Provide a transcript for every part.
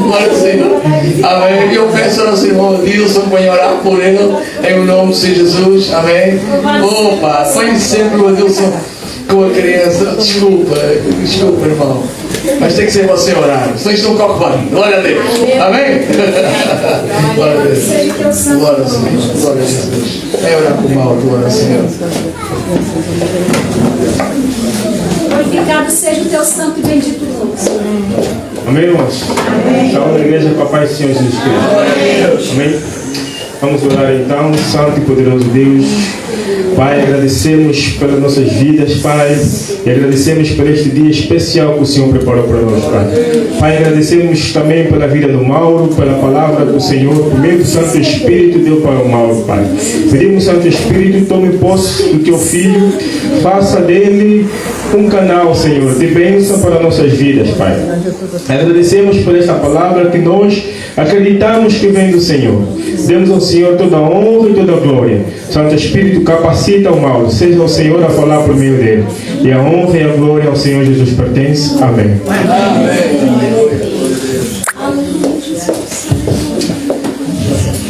Agora sim. Amém. Eu peço ao nosso irmão Dilson para orar por ele, em nome de Jesus. Amém. Opa, põe sempre o Dilson com a criança. Desculpa, irmão. Mas tem que ser você orar. Vocês estão correndo. Glória a Deus. Amém? Glória a Deus. Glória a Deus. Glória a Jesus. É orar com o mal, glória ao Senhor. Glorificado seja o teu santo e bendito nome. Amém, irmãos? Saúde da igreja com a paz do Senhor Jesus Cristo. Amém? Vamos orar então, santo e poderoso Deus. Pai, agradecemos pelas nossas vidas, Pai, e agradecemos por este dia especial que o Senhor preparou para nós, Pai. Pai, agradecemos também pela vida do Mauro, pela palavra do Senhor, por meio do Santo Espírito deu para o Mauro, Pai. Pedimos, Santo Espírito, tome posse do teu filho, faça dele um canal, Senhor, de bênção para nossas vidas, Pai. Agradecemos por esta palavra que nós acreditamos que vem do Senhor. Demos ao Senhor toda a honra e toda a glória. Santo Espírito, capacita o Mauro, seja o Senhor a falar por meio dele. E a honra e a glória ao Senhor Jesus pertence. Amém.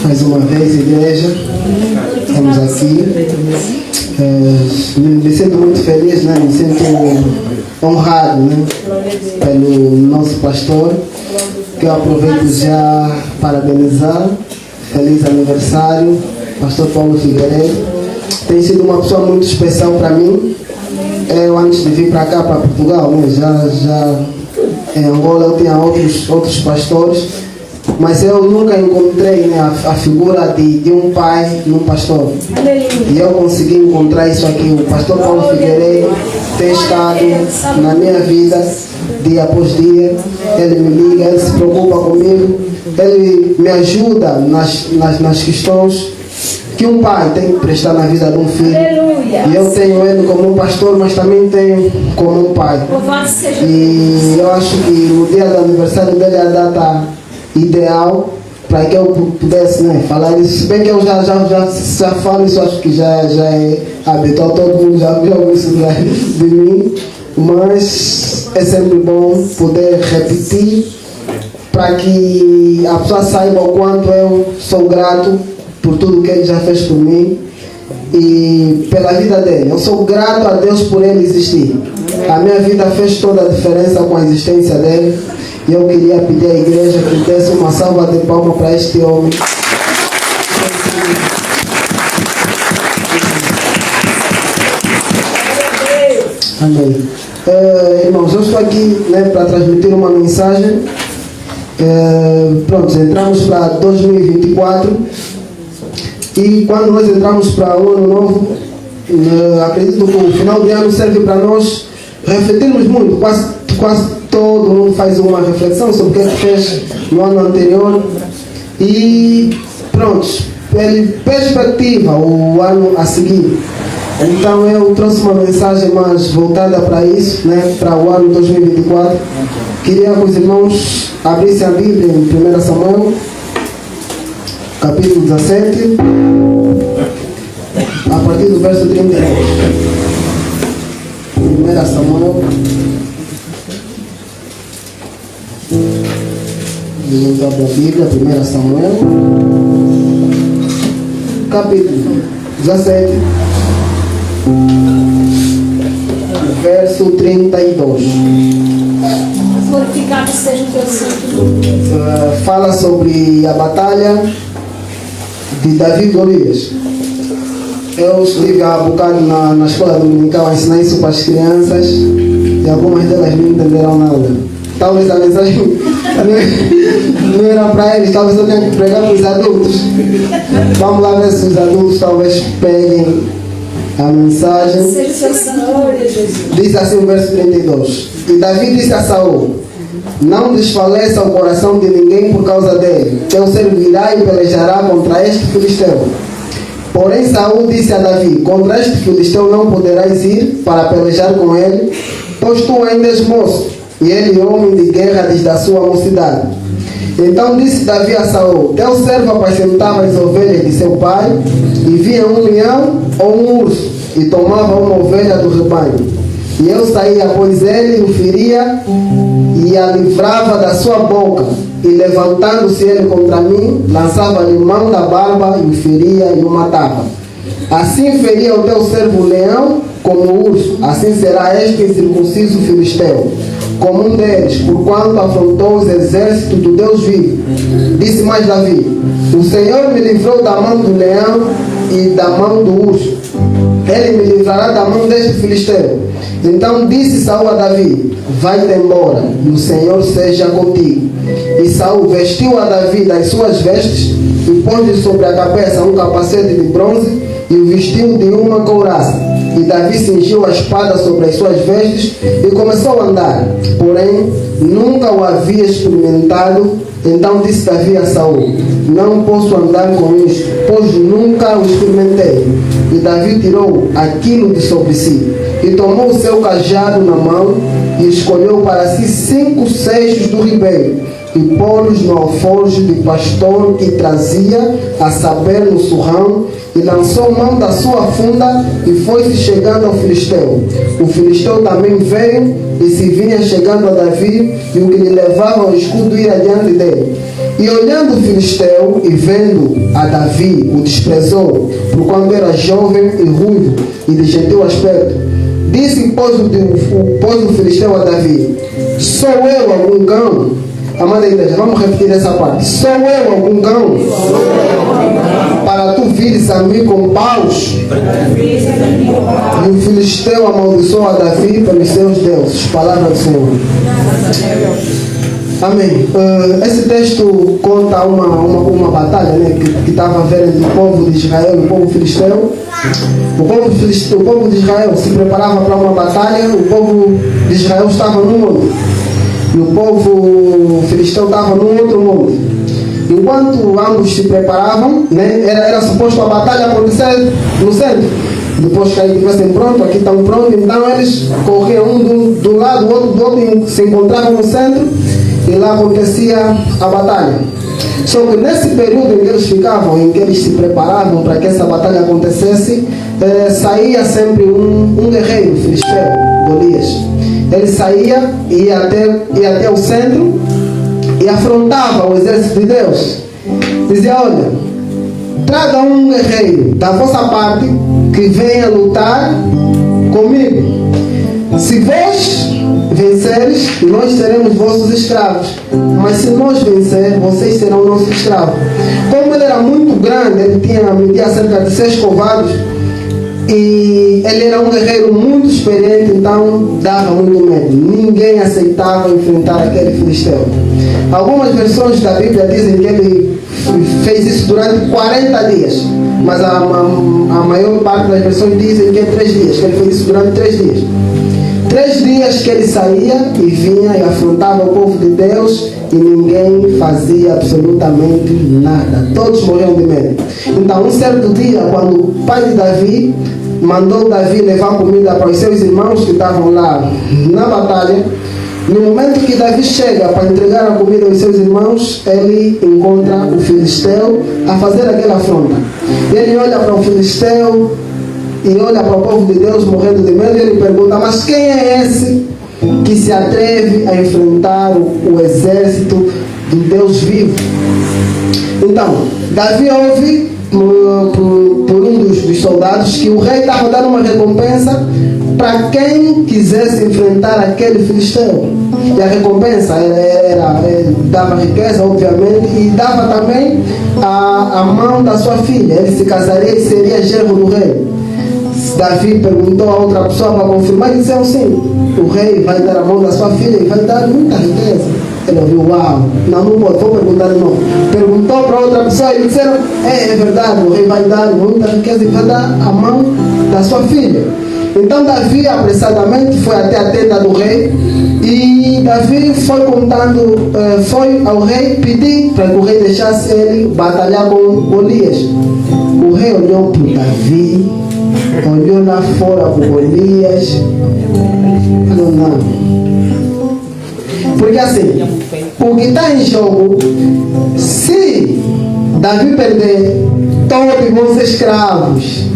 Mais uma vez, igreja, estamos aqui. Me sinto muito feliz, né? Me sinto honrado, né? Pelo nosso pastor, que eu aproveito já parabenizar. Feliz aniversário, pastor Paulo Figueiredo. Tem sido uma pessoa muito especial para mim. Eu, antes de vir para cá, para Portugal, né? já em Angola eu tinha outros pastores, mas eu nunca encontrei, né, a figura de um pai num pastor. E eu consegui encontrar isso aqui. O pastor Paulo Figueiredo tem estado na minha vida dia após dia. Ele me liga, ele se preocupa comigo, ele me ajuda nas questões que um pai tem que prestar na vida de um filho. E eu tenho ele como um pastor, mas também tenho como um pai. E eu acho que no dia do aniversário dele é a data ideal para que eu pudesse, né, falar isso. Se bem que eu já falo isso, acho que já é habitual, todo mundo já ouviu isso de mim, mas é sempre bom poder repetir para que a pessoa saiba o quanto eu sou grato por tudo que ele já fez por mim e pela vida dele. Eu sou grato a Deus por ele existir. A minha vida fez toda a diferença com a existência dele. E eu queria pedir à igreja que desse uma salva de palmas para este homem. Amém. Irmãos, eu estou aqui, né, para transmitir uma mensagem. Pronto, entramos para 2024 e quando nós entramos para o ano novo, acredito que o final de ano serve para nós refletirmos muito, quase todo mundo faz uma reflexão sobre o que fez no ano anterior e pronto, perspectiva o ano a seguir. Então eu trouxe uma mensagem mais voltada para isso, né, para o ano 2024. Queria que os irmãos abrissem a Bíblia em 1 Samuel, capítulo 17, a partir do verso 32. 1 Samuel. Vamos abrir a Bíblia, 1 Samuel, capítulo 17, verso 32. Glorificado seja o teu santo nome. Fala sobre a batalha de Davi e Golias. Eu estive há bocado na escola dominical a ensinar isso para as crianças e algumas delas não entenderam nada. Talvez a mensagem não era para eles, talvez eu tenha que pregar para os adultos. Vamos lá ver se os adultos talvez peguem a mensagem. Diz assim o verso 32. E Davi disse a Saul: não desfaleça o coração de ninguém por causa dele. Eu servirá e pelejará contra este filisteu. Porém Saul disse a Davi: contra este filisteu não poderás ir para pelejar com ele, pois tu ainda és moço, e ele homem de guerra desde a sua mocidade. Então disse Davi a Saul: teu servo apacentava as ovelhas de seu pai, e via um leão ou um urso, e tomava uma ovelha do rebanho. E eu saía após ele, e o feria, e a livrava da sua boca, e levantando-se ele contra mim, lançava-lhe mão da barba e o feria e o matava. Assim feria o teu servo leão como o urso, assim será este incircunciso filisteu, como um deles, porquanto afrontou os exércitos do Deus vivo. Disse mais Davi: o Senhor me livrou da mão do leão e da mão do urso. Ele me livrará da mão deste filisteu. Então disse Saul a Davi: vai-te embora, e o Senhor seja contigo. E Saul vestiu a Davi das suas vestes e pôs-lhe sobre a cabeça um capacete de bronze e o vestiu de uma couraça. E Davi cingiu a espada sobre as suas vestes e começou a andar. Porém, nunca o havia experimentado. Então disse Davi a Saul: não posso andar com isto, pois nunca o experimentei. E Davi tirou aquilo de sobre si e tomou o seu cajado na mão e escolheu para si 5 seixos do ribeiro e pô-los no alforje de pastor que trazia, a saber, no surrão, e lançou mão da sua funda e foi-se chegando ao filisteu. O filisteu também veio e se vinha chegando a Davi, e o que lhe levava o escudo ia adiante dele. E olhando o filisteu e vendo a Davi, o desprezou, porquanto era jovem e ruivo e de gentil aspecto. Disse, pois o filisteu a Davi: sou eu algum cão? Amada igreja, vamos repetir essa parte. Sou eu algum cão? Para tu vires a mim com paus? E o filisteu amaldiçoou a Davi pelos seus deuses. Palavra do Senhor. Amém. Esse texto conta uma batalha, né, que estava havendo entre o povo de Israel e o povo filisteu. O povo de Israel se preparava para uma batalha. O povo de Israel estava num monte e o povo filisteu estava num outro monte. Enquanto ambos se preparavam, né, era suposto a batalha acontecer no centro. Depois que aí estivessem prontos, aqui estão prontos, então eles corriam um do lado, o outro do outro, se encontravam no centro e lá acontecia a batalha. Só que nesse período em que eles ficavam, em que eles se preparavam para que essa batalha acontecesse, saía sempre um guerreiro filisteu, Golias. Ele saía, ia até o centro e afrontava o exército de Deus. Dizia: olha, traga um guerreiro da vossa parte que venha lutar comigo. Se vós venceres, nós seremos vossos escravos. Mas se nós vencer, vocês serão nossos escravos. Como ele era muito grande, ele media cerca de 6 covados, e ele era um guerreiro muito experiente, então dava muito medo. Ninguém aceitava enfrentar aquele filisteu. Algumas versões da Bíblia dizem que ele fez isso durante 40 dias. Mas a maior parte das versões dizem que é 3 dias, que ele fez isso durante 3 dias. 3 dias que ele saía e vinha e afrontava o povo de Deus e ninguém fazia absolutamente nada. Todos morriam de medo. Então, um certo dia, quando o pai de Davi mandou Davi levar comida para os seus irmãos que estavam lá na batalha, no momento que Davi chega para entregar a comida aos seus irmãos, ele encontra o filisteu a fazer aquela afronta. Ele olha para o filisteu e olha para o povo de Deus morrendo de medo e ele pergunta: mas quem é esse que se atreve a enfrentar o exército do Deus vivo? Então, Davi ouve por um dos soldados que o rei estava dando uma recompensa para quem quisesse enfrentar aquele filisteu. E a recompensa dava riqueza, obviamente, e dava também a mão da sua filha. Ele se casaria e seria genro do rei. Davi perguntou a outra pessoa para confirmar e disse: sim, o rei vai dar a mão da sua filha e vai dar muita riqueza. Ele ouviu: uau, não pode, vou perguntar de novo. Perguntou para outra pessoa e disseram: é verdade, o rei vai dar muita riqueza e vai dar a mão da sua filha. Então Davi apressadamente foi até a tenda do rei e Davi foi ao rei pedir para que o rei deixasse ele batalhar com Golias. O rei olhou para Davi, olhou lá fora para Golias, falou: não. Porque assim, o que está em jogo, se Davi perder, todos vão ser escravos.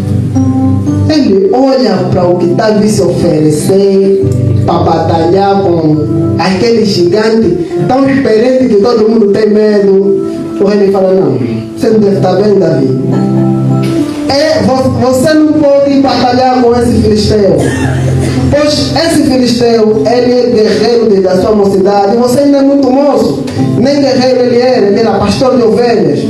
ele olha para o que Davi se oferecer para batalhar com aquele gigante tão diferente que todo mundo tem medo. O rei lhe fala: não, você não deve estar bem, Davi. Você não pode batalhar com esse filisteu, pois esse filisteu, ele é guerreiro desde a sua mocidade, e você ainda é muito moço. Nem guerreiro ele era pastor de ovelhas.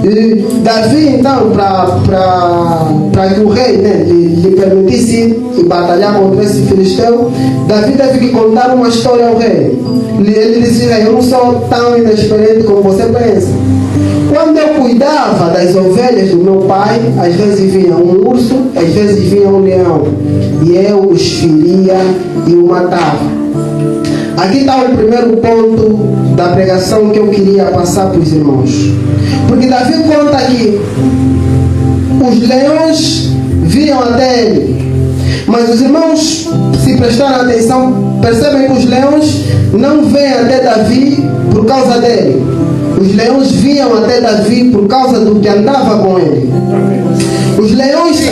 E Davi, então, para que o rei, né, lhe permitisse batalhar contra esse filisteu, Davi teve que contar uma história ao rei. Ele disse: eu não sou tão inexperiente como você pensa. Quando eu cuidava das ovelhas do meu pai, às vezes vinha um urso, às vezes vinha um leão, e eu os feria e o matava. Aqui está o primeiro ponto da pregação que eu queria passar para os irmãos. Porque Davi conta que os leões vinham até ele. Mas os irmãos, se prestarem atenção, percebem que os leões não vêm até Davi por causa dele. Os leões vinham até Davi por causa do que andava com ele. Os leões,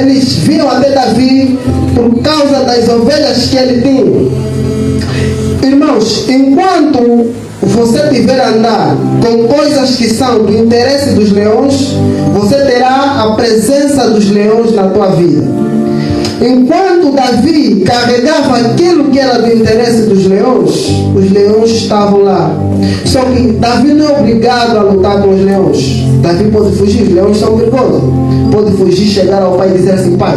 eles vinham até Davi por causa das ovelhas que ele tinha. Irmãos, enquanto você estiver a andar com coisas que são do interesse dos leões, você terá a presença dos leões na tua vida. Enquanto Davi carregava aquilo que era do interesse dos leões, os leões estavam lá. Só que Davi não é obrigado a lutar com os leões. Davi pode fugir, os leões são perigosos. Pode fugir, chegar ao pai e dizer assim: pai,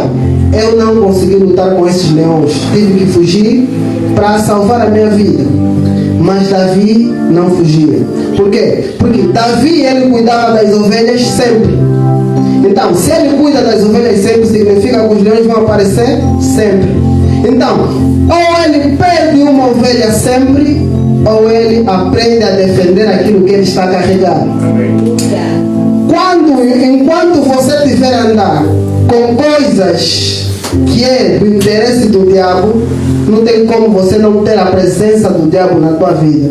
eu não consegui lutar com esses leões, tive que fugir para salvar a minha vida. Mas Davi não fugia. Por quê? Porque Davi, ele cuidava das ovelhas sempre. Então, se ele cuida das ovelhas sempre, significa que os leões vão aparecer sempre. Então, ou ele perde uma ovelha sempre, ou ele aprende a defender aquilo que ele está carregando. Enquanto você estiver a andar com coisas que é do interesse do diabo, não tem como você não ter a presença do diabo na tua vida.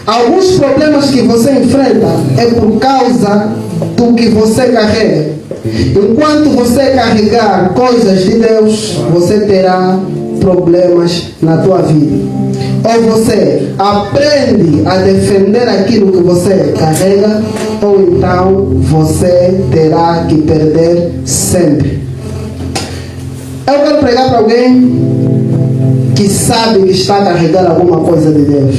Alguns problemas que você enfrenta é por causa do que você carrega. Enquanto você carregar coisas de Deus, você terá problemas na tua vida. Ou você aprende a defender aquilo que você carrega, ou então você terá que perder sempre. Eu quero pregar para alguém que sabe que está a carregar alguma coisa de Deus.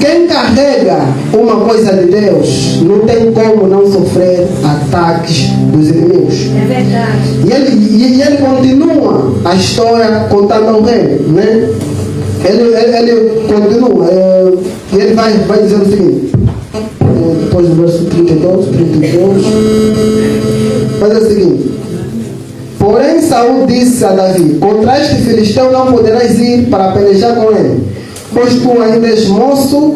Quem carrega uma coisa de Deus não tem como não sofrer ataques dos inimigos. É verdade. E ele continua a história contando ao rei, né? Ele continua, e ele vai dizer o seguinte, depois do verso 32, vai dizer o seguinte: porém Saul disse a Davi: contra este filisteu não poderás ir para pelejar com ele, pois tu ainda és moço,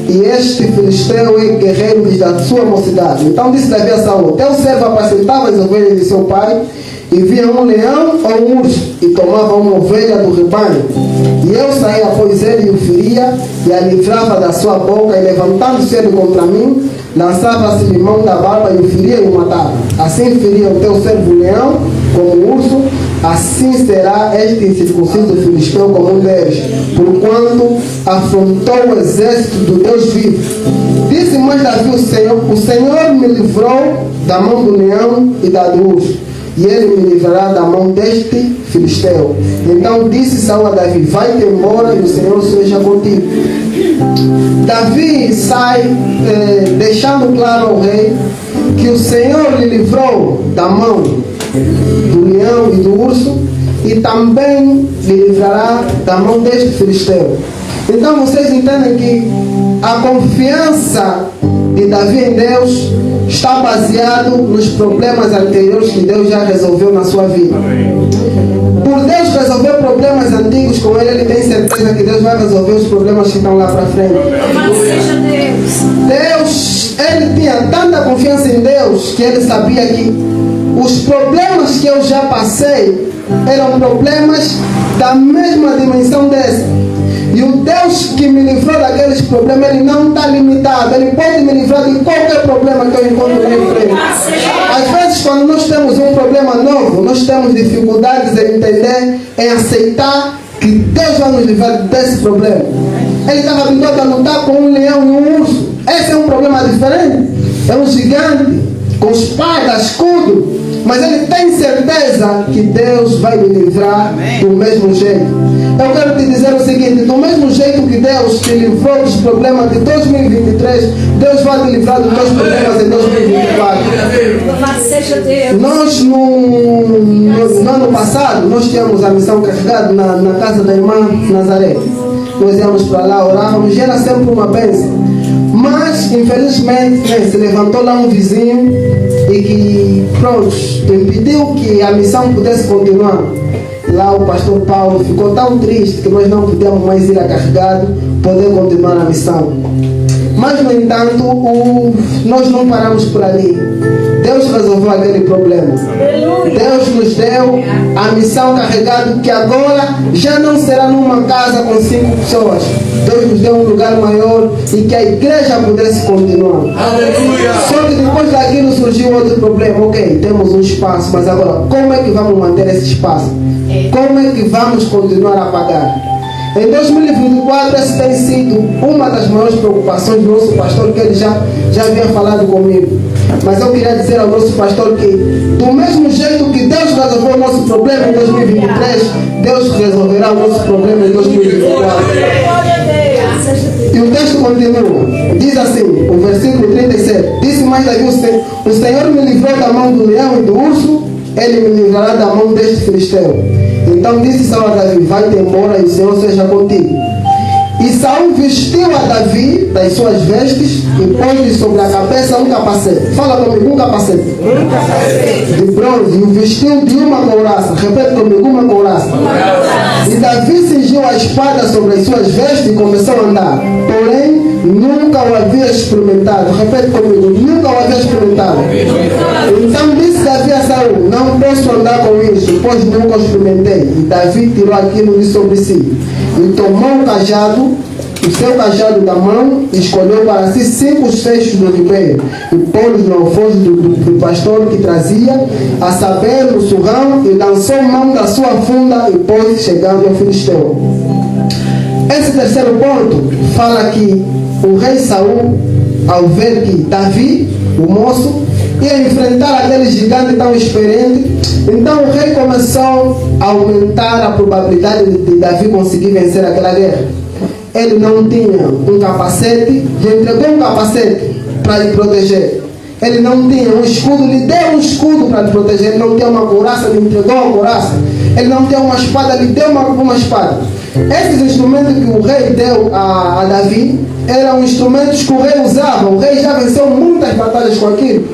e este filisteu é guerreiro desde a sua mocidade. Então disse Davi a Saul: teu servo apacentava as ovelhas de seu pai, e via um leão ou um urso, e tomava uma ovelha do rebanho. E eu saía após ele e o feria, e a livrava da sua boca, e levantando-se ele contra mim, lançava-se-lhe mão da barba, e o feria e o matava. Assim feria o teu servo leão como o urso, assim será este incircunciso filisteu como um deles, porquanto afrontou o exército do Deus vivo. Disse mais Davi: o Senhor me livrou da mão do leão e da do urso, e ele me livrará da mão deste filisteu. Então disse Saul a Davi: vai-te embora e o Senhor seja contigo. Davi sai deixando claro ao rei que o Senhor lhe livrou da mão do leão e do urso, e também lhe livrará da mão deste filisteu. Então vocês entendem que a confiança de Davi em Deus está baseado nos problemas anteriores que Deus já resolveu na sua vida. Por Deus resolver problemas antigos com ele, ele tem certeza que Deus vai resolver os problemas que estão lá para frente. Louvado seja Deus. Ele tinha tanta confiança em Deus que ele sabia que os problemas que eu já passei eram problemas da mesma dimensão desse. E o Deus que me livrou daqueles problemas, ele não está limitado. Ele pode me livrar de qualquer problema que eu encontro na minha frente. Às vezes vezes, quando nós temos um problema novo, nós temos dificuldades em entender, em aceitar que Deus vai nos livrar desse problema. Ele estava habituado a lutar com um leão e um urso. Esse é um problema diferente. É um gigante, com espada, escudo. Mas ele tem certeza que Deus vai me livrar do mesmo jeito. Eu quero te dizer o seguinte: do mesmo jeito que Deus te livrou dos problemas de 2023, Deus vai te livrar dos teus problemas em 2024. Nós, no ano passado, nós tínhamos a missão carregada na casa da irmã Nazaré. Nós íamos para lá, orávamos, e era sempre uma bênção. Mas, infelizmente, se levantou lá um vizinho e que, pronto, impediu que a missão pudesse continuar. Lá o pastor Paulo ficou tão triste que nós não podíamos mais ir a Carregado, poder continuar a missão. Mas, no entanto, nós não paramos por ali. Deus resolveu aquele problema. Deus nos deu a missão Carregado, que agora já não será numa casa com 5 pessoas. Deus nos deu um lugar maior e que a igreja pudesse continuar. Aleluia. Só que depois daquilo surgiu outro problema. Ok, temos um espaço, mas agora como é que vamos manter esse espaço? Como é que vamos continuar a pagar? Em 2024, essa tem sido uma das maiores preocupações do nosso pastor, que ele já havia falado comigo. Mas eu queria dizer ao nosso pastor que, do mesmo jeito que Deus resolveu o nosso problema em 2023, Deus resolverá o nosso problema em 2024. E o texto continua, diz assim, o versículo 37, disse mais Davi: o Senhor me livrou da mão do leão e do urso, ele me livrará da mão deste filisteu. Então disse Saul a Davi: vai-te embora e o Senhor seja contigo. E Saul vestiu a Davi das suas vestes e pôs-lhe sobre a cabeça um capacete. Fala comigo, um capacete. De bronze, e o vestiu de uma couraça. Repete comigo, uma couraça. E Davi cingiu a espada sobre as suas vestes e começou a andar. Porém, nunca o havia experimentado. Repete comigo, nunca o havia experimentado. Então disse Davi a Saul: não posso andar com isso, pois nunca o experimentei. E Davi tirou aquilo de sobre si e tomou o cajado, o seu cajado da mão, e escolheu para si 5 feixes do ribeiro e pôs no alforje do pastor que trazia, a saber, no surrão, e lançou mão da sua funda e pôs chegando ao filisteu. Esse terceiro ponto fala que o rei Saul, ao ver que Davi, o moço, ia enfrentar aquele gigante tão experiente, então o rei começou a aumentar a probabilidade de Davi conseguir vencer aquela guerra. Ele não tinha um capacete, lhe entregou um capacete para lhe proteger. Ele não tinha um escudo, lhe deu um escudo para lhe proteger. Ele não tinha uma couraça, lhe entregou uma couraça. Ele não tinha uma espada, lhe deu uma espada. Esses instrumentos que o rei deu a Davi eram instrumentos que o rei usava. O rei já venceu muitas batalhas com aquilo.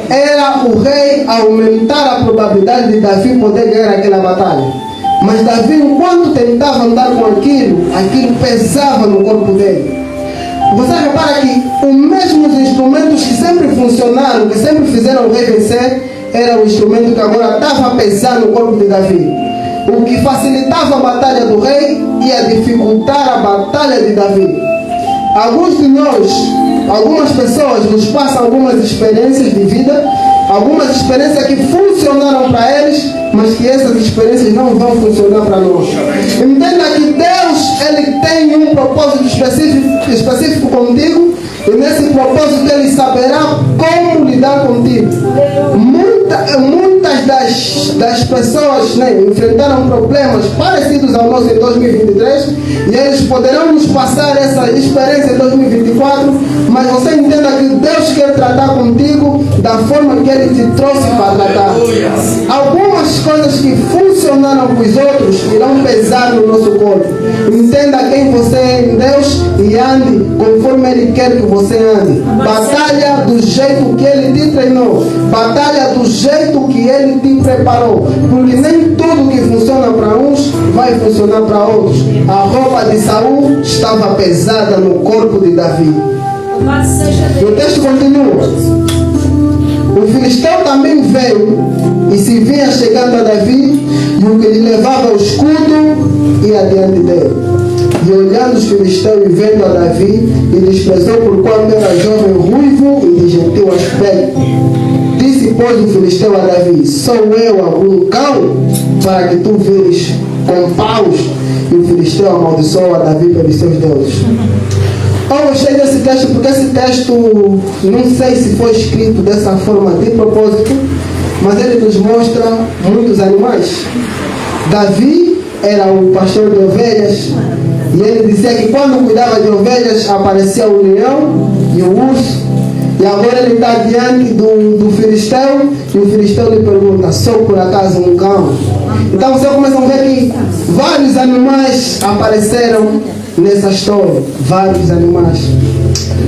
Era o rei aumentar a probabilidade de Davi poder ganhar aquela batalha. Mas Davi, enquanto tentava andar com aquilo pesava no corpo dele. Você repara que os mesmos instrumentos que sempre funcionaram, que sempre fizeram o rei vencer, era o instrumento que agora estava a pesar no corpo de Davi. O que facilitava a batalha do rei ia dificultar a batalha de Davi. Alguns de nós, algumas pessoas nos passam algumas experiências de vida, algumas experiências que funcionaram para eles, mas que essas experiências não vão funcionar para nós. Entenda que Deus, Ele tem um propósito específico contigo, e nesse propósito Ele saberá como lidar contigo. Muitas das pessoas enfrentaram problemas parecidos ao nosso em 2023, e eles poderão nos passar essa experiência em 2024, mas você entenda que Deus quer tratar contigo da forma que Ele te trouxe para tratar. Algumas coisas que funcionaram com os outros irão pesar no nosso corpo. Entenda quem você é em Deus e ande conforme Ele quer que você ande. Batalha do jeito que Ele te treinou. Batalha do jeito que Ele te preparou. Porque nem tudo que funciona para uns vai funcionar para outros. A roupa de Saul estava pesada no corpo de Davi. E o texto continua. O filisteu também veio e se vinha chegando a Davi, e o que lhe levava o escudo ia diante dele. E olhando os filisteus e vendo a Davi, e desprezou por quanto era jovem, ruivo e de gentil aspecto. Disse pois, o filisteu a Davi: sou eu algum cão para que tu vires com paus? E o filisteu amaldiçoou a Davi pelos seus deuses. Eu gostei desse texto porque esse texto, não sei se foi escrito dessa forma de propósito, mas ele nos mostra muitos animais. Davi era o pastor de ovelhas e ele dizia que quando cuidava de ovelhas aparecia o leão e o urso. E agora ele está diante do filisteu e o filisteu lhe pergunta: sou por acaso um cão? Então você começa a ver que vários animais apareceram nessa história. Vários animais.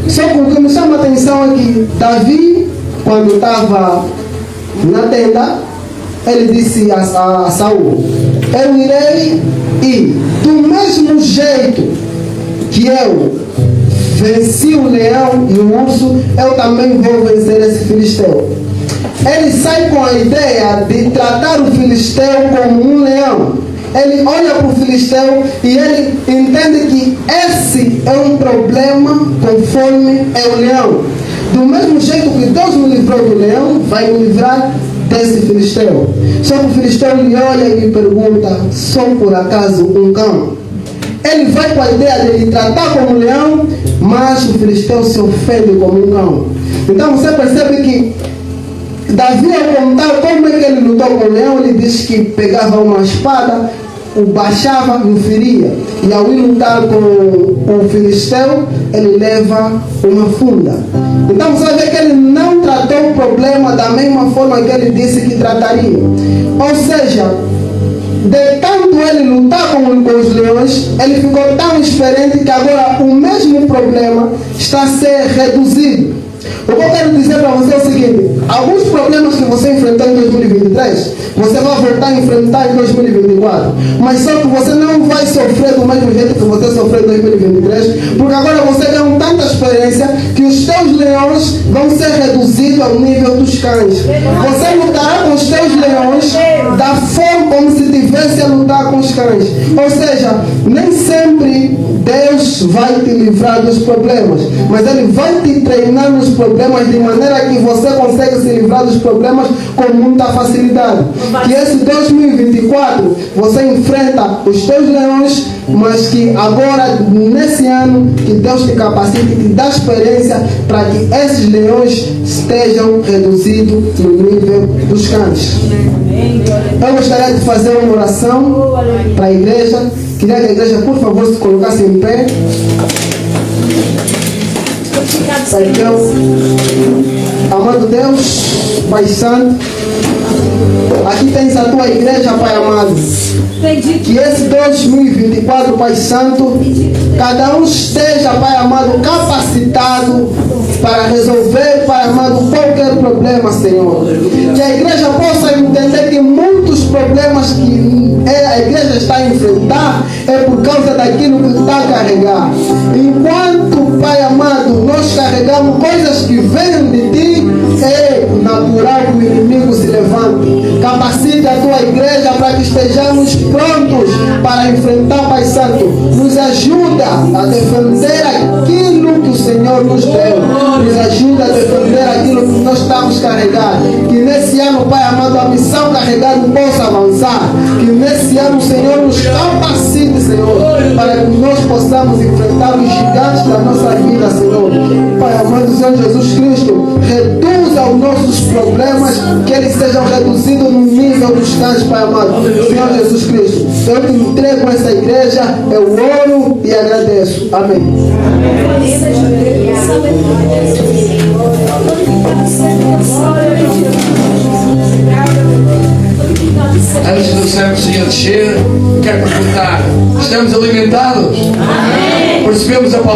Só que o que me chama a atenção é que Davi, quando estava na tenda, ele disse a Saul: eu irei e do mesmo jeito que eu venci o leão e o urso, eu também vou vencer esse filisteu. Ele sai com a ideia de tratar o filisteu como um leão. Ele olha para o filisteu e ele entende que esse é um problema conforme é o leão. Do mesmo jeito que Deus me livrou do leão, vai me livrar desse filisteu. Só que o filisteu lhe olha e lhe pergunta: sou por acaso um cão? Ele vai com a ideia de lhe tratar como um leão, mas o filisteu se ofende como um cão. Então você percebe que Davi, ao contar como é que ele lutou com o leão, ele diz que pegava uma espada, o baixava e o feria. E ao ir lutar com o filisteu, ele leva uma funda. Então você vê que ele não tratou o problema da mesma forma que ele disse que trataria. Ou seja, de tanto ele lutar com os leões, ele ficou tão experiente que agora o mesmo problema está a ser reduzido. O que eu quero dizer para você é o seguinte: alguns problemas que você enfrentou em 2023, você vai voltar a enfrentar em 2024. Mas só que você não vai sofrer do mesmo jeito que você sofreu em 2023, porque agora você ganhou tanta experiência que os teus leões vão ser reduzidos ao nível dos cães. Você lutará com os teus leões da forma como se tivesse a lutar com os cães. Ou seja, nem sempre Deus vai te livrar dos problemas, mas Ele vai te treinar nos problemas de maneira que você consegue se livrar dos problemas com muita facilidade. Que esse 2024 você enfrenta os teus leões, mas que agora, nesse ano, que Deus te capacite e te dá experiência para que esses leões estejam reduzidos no nível dos cães. Eu gostaria de fazer uma oração para a igreja. Queria que a igreja, por favor, se colocasse em pé. Pai Deus, amado Deus, Pai Santo, aqui tens a tua igreja, Pai amado. Que esse 2024, Pai Santo, cada um esteja, Pai amado, capacitado para resolver, Pai amado, qualquer problema, Senhor. Que a igreja possa entender que muitos problemas que a igreja está a enfrentar é por causa daquilo que está a carregar. Enquanto, Pai amado, nós carregamos coisas que vêm de Ti, é natural que o inimigo se levante. Capacite a tua igreja para que estejamos prontos para enfrentar, Pai Santo. Nos ajuda a defender aquilo que o Senhor nos deu. Nos ajuda a defender aquilo que nós estamos carregando. Que nesse ano, Pai amado, a missão carregada possa avançar. Que nesse ano o Senhor nos capacite, Senhor, para que nós possamos enfrentar os gigantes da nossa vida, Senhor. Pai amado, Senhor Jesus Cristo, reduza os nossos problemas, que eles sejam reduzidos no nível dos cães, Pai amado. Senhor Jesus Cristo, eu te entrego essa igreja, eu oro e agradeço. Amém. Antes do Santo Senhor descer, quero perguntar: estamos alimentados? Amém. Percebemos a palavra?